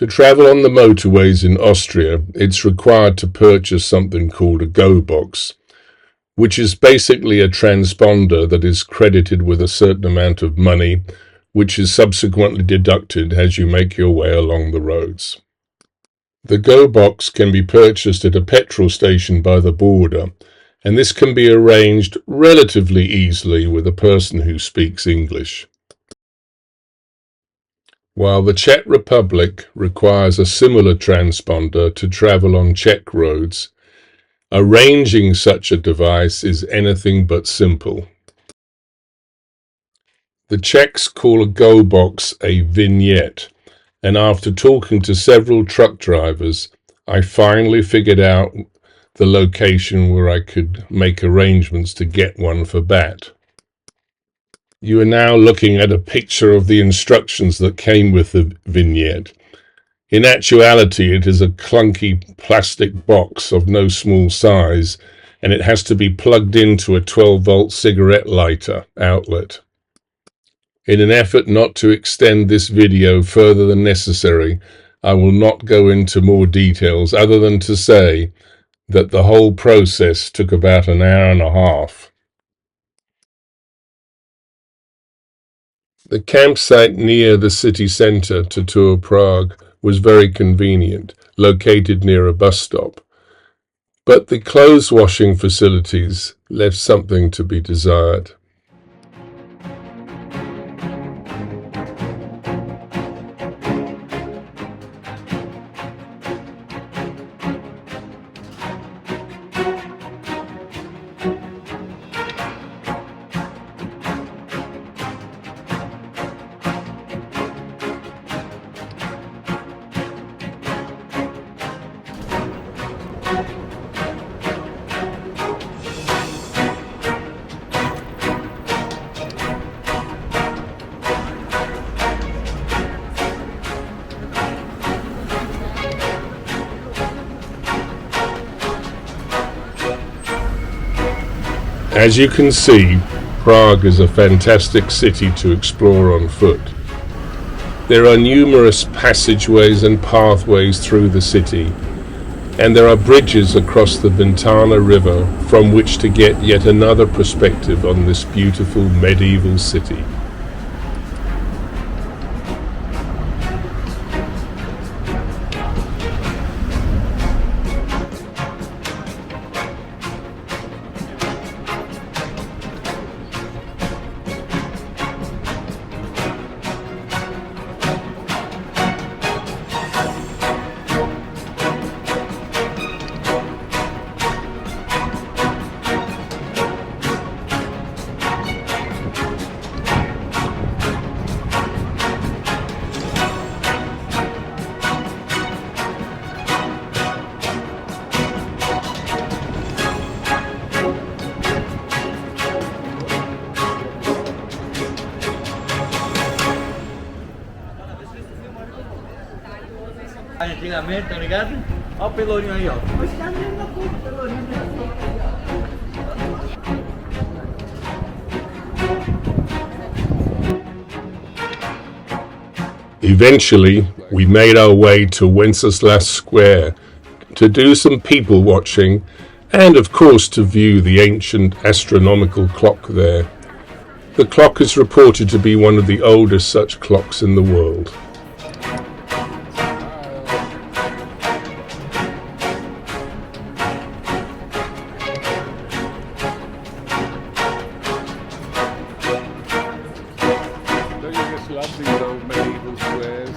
travel on the motorways in Austria, it's required to purchase something called a Go box, which is basically a transponder that is credited with a certain amount of money, which is subsequently deducted as you make your way along the roads. The Go box can be purchased at a petrol station by the border, and this can be arranged relatively easily with a person who speaks English. While the Czech Republic requires a similar transponder to travel on Czech roads, arranging such a device is anything but simple. The Czechs call a Go box a vignette, and after talking to several truck drivers, I finally figured out the location where I could make arrangements to get one for BAT. You are now looking at a picture of the instructions that came with the vignette. In actuality, it is a clunky plastic box of no small size, and it has to be plugged into a 12-volt cigarette lighter outlet. In an effort not to extend this video further than necessary, I will not go into more details other than to say that the whole process took about an hour and a half. The campsite near the city centre to tour Prague was very convenient, located near a bus stop. But the clothes washing facilities left something to be desired. As you can see, Prague is a fantastic city to explore on foot. There are numerous passageways and pathways through the city, and there are bridges across the Vintana River from which to get yet another perspective on this beautiful medieval city. Antigamente, tá ligado? Olha o pelourinho aí, ó. Eventually, we made our way to Wenceslas Square to do some people watching and of course to view the ancient astronomical clock there. The clock is reported to be one of the oldest such clocks in the world. Love these old medieval squares.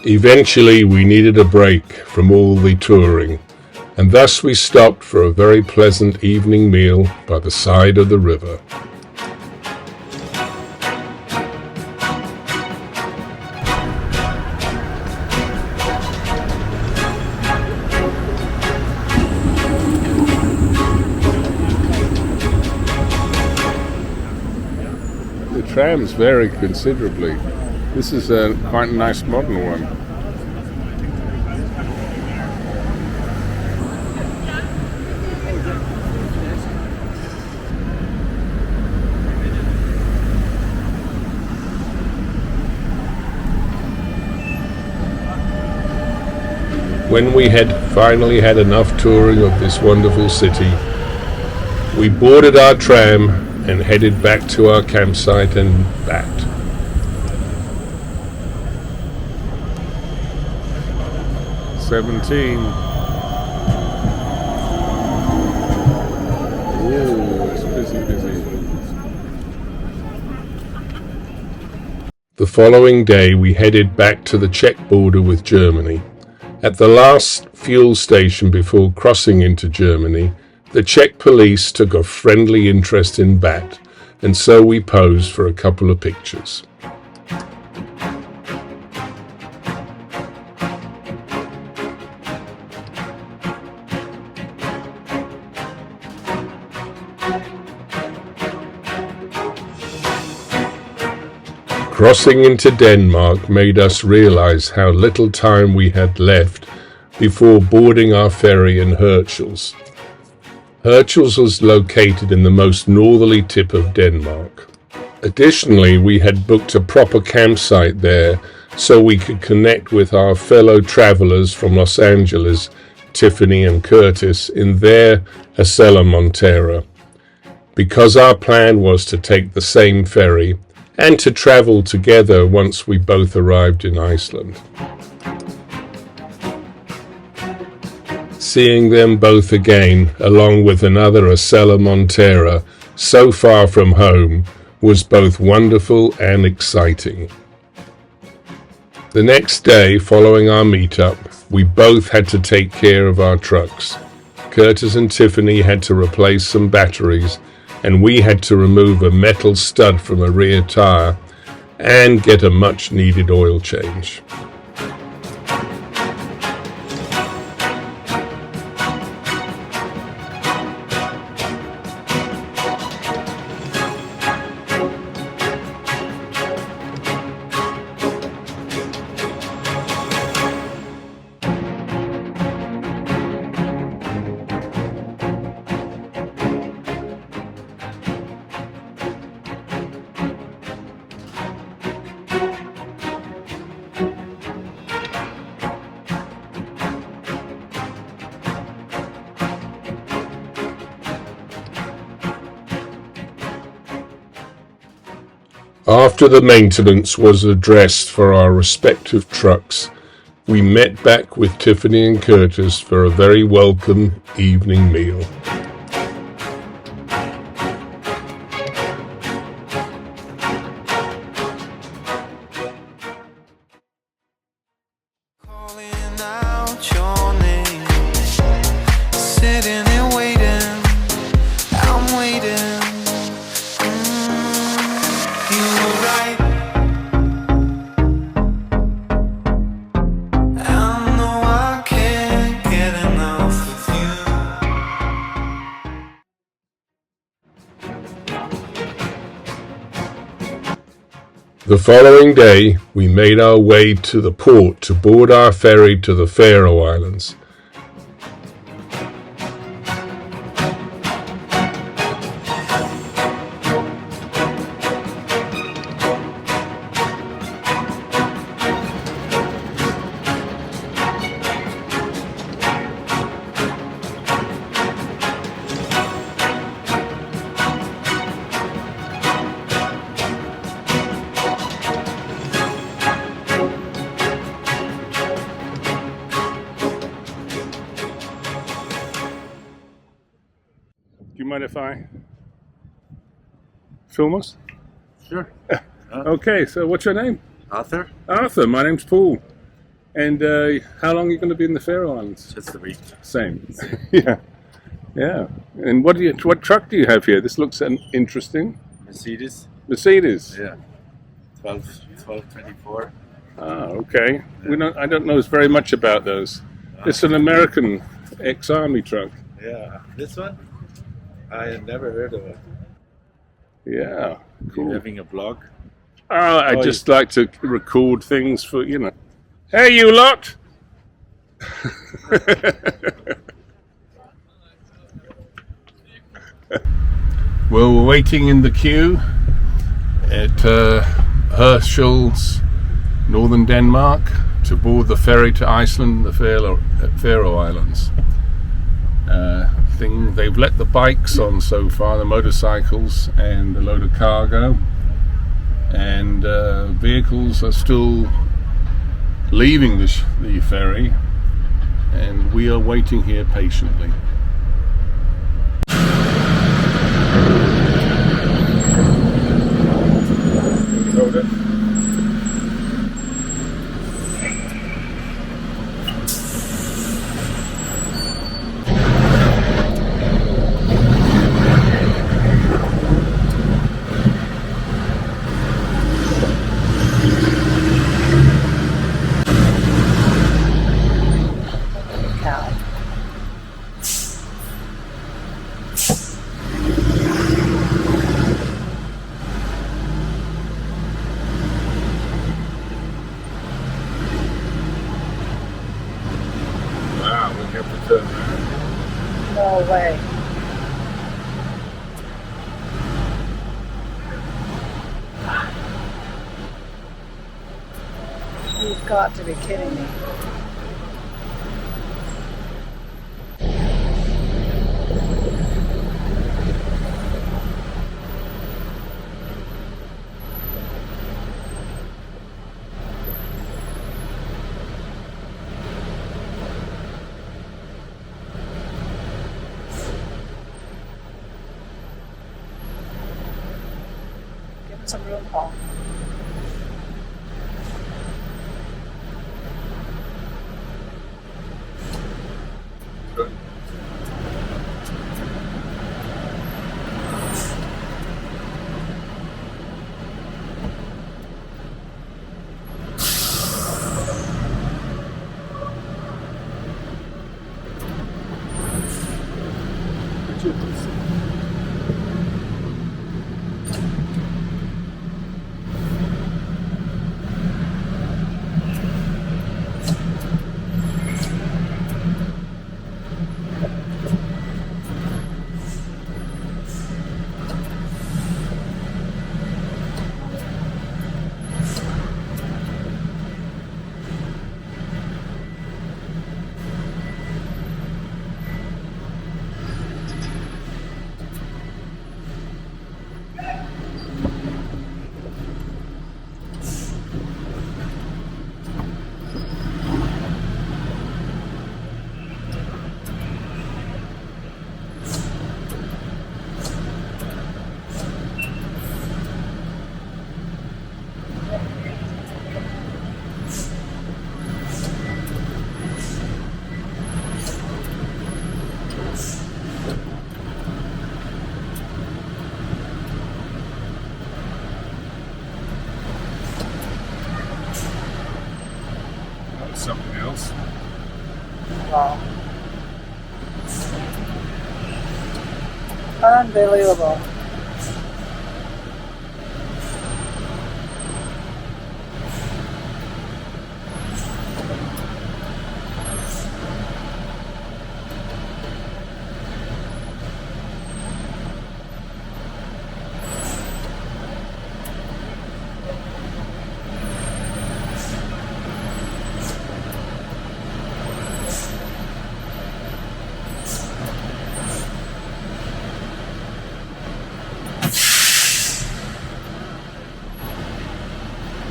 Eventually we needed a break from all the touring, and thus we stopped for a very pleasant evening meal by the side of the river. The trams vary considerably. This is a quite nice modern one. When we had finally had enough touring of this wonderful city, we boarded our tram and headed back to our campsite and back. "17. Ooh, it's busy. The following day we headed back to the Czech border with Germany. At the last fuel station before crossing into Germany, the Czech police took a friendly interest in Bat, and so we posed for a couple of pictures. Crossing into Denmark made us realize how little time we had left before boarding our ferry in Hirtshals. Hirtshals was located in the most northerly tip of Denmark. Additionally, we had booked a proper campsite there so we could connect with our fellow travelers from Los Angeles, Tiffany and Curtis, in their Acela Montera. Because our plan was to take the same ferry and to travel together once we both arrived in Iceland. Seeing them both again, along with another Acela Montera, so far from home, was both wonderful and exciting. The next day, following our meetup, we both had to take care of our trucks. Curtis and Tiffany had to replace some batteries, and we had to remove a metal stud from a rear tire and get a much-needed oil change. After the maintenance was addressed for our respective trucks, we met back with Tiffany and Curtis for a very welcome evening meal. Calling out your name, sitting and waiting, I'm waiting. You were right. I know I can't get enough of you. The following day, we made our way to the port to board our ferry to the Faroe Islands. Do you mind if I film us? Sure. Okay, so what's your name? Arthur? Arthur, my name's Paul. And how long are you going to be in the Faroe Islands? Just a week. Same. Yeah. Yeah. And what truck do you have here? This looks interesting. Mercedes. Mercedes. Yeah. 1224. Ah, okay. I don't know very much about those. It's an American ex-army truck. Yeah. This one? I had never heard of it. Yeah. Cool. Cool. Having a blog? I just like to record things for, Hey, you lot! Well, we're waiting in the queue at Herschel's, northern Denmark, to board the ferry to Iceland, the Faroe Islands. They've let the bikes on so far, the motorcycles and a load of cargo, and vehicles are still leaving the ferry, and we are waiting here patiently. Wow, we have to turn around. No way. You've got to be kidding me. Give it some room, Paul. Good. Something else. Wow. Unbelievable.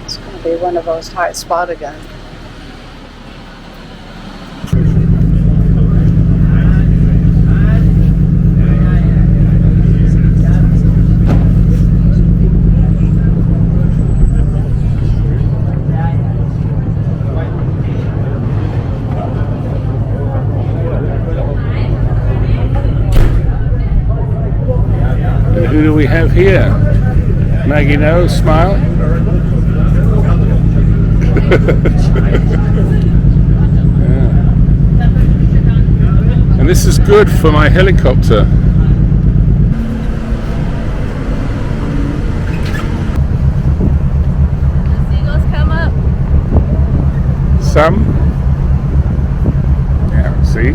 It's going to be one of those high spot again. we have here? Maggie, no, smile. Yeah. And this is good for my helicopter. Seagulls come up. Some? Yeah, see?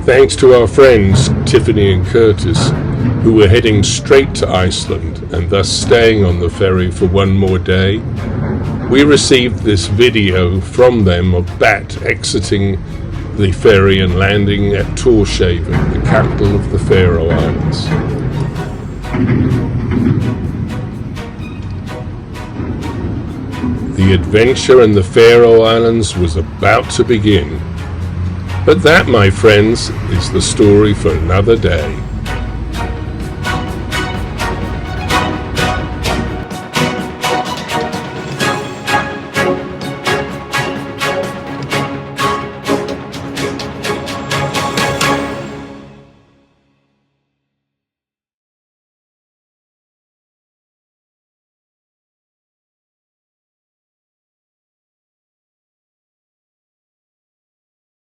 Thanks to our friends Tiffany and Curtis, who were heading straight to Iceland and thus staying on the ferry for one more day, we received this video from them of Bat exiting the ferry and landing at Tórshavn, the capital of the Faroe Islands. The adventure in the Faroe Islands was about to begin. But that, my friends, is the story for another day.